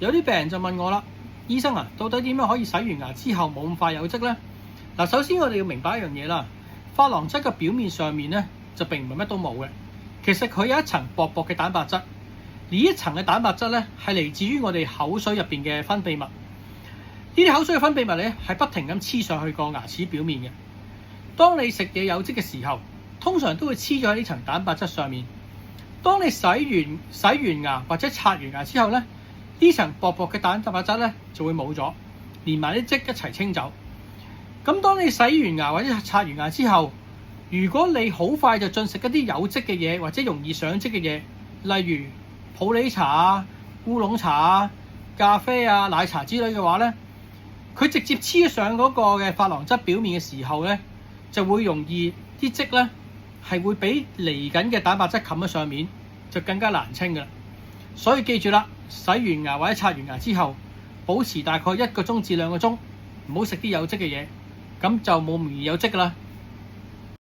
有啲病人就問我啦，醫生啊，到底點樣可以洗完牙之後冇咁快有漬呢？嗱，首先我哋要明白一樣嘢啦，珐琅質嘅表面上面咧就並唔係乜都冇嘅，其實佢有一層薄薄嘅蛋白質，而呢一層嘅蛋白質咧係嚟自於我哋口水入邊嘅分泌物。呢啲口水嘅分泌物咧係不停咁黐上去個牙齒表面嘅。當你食嘢有漬嘅時候，通常都會黐咗喺呢層蛋白質上面。當你洗完牙或者刷完牙之後咧，呢層薄薄嘅蛋白質咧就會冇咗，連埋啲漬一齊清走。咁當你洗完牙或者刷完牙之後，如果你好快就進食一啲有漬嘅嘢或者容易上漬嘅嘢，例如普洱茶啊、烏龍茶啊、咖啡啊、奶茶之類嘅話咧，佢直接黐上嗰個嘅珐琅質表面嘅時候咧，就會容易啲漬咧係會俾嚟緊嘅蛋白質冚喺上面，就更加難清㗎啦。所以記住啦，洗完牙或者刷完牙之後，保持大概1個鐘至2個鐘，唔好食啲有漬嘅嘢，咁就冇咁容易有漬㗎啦。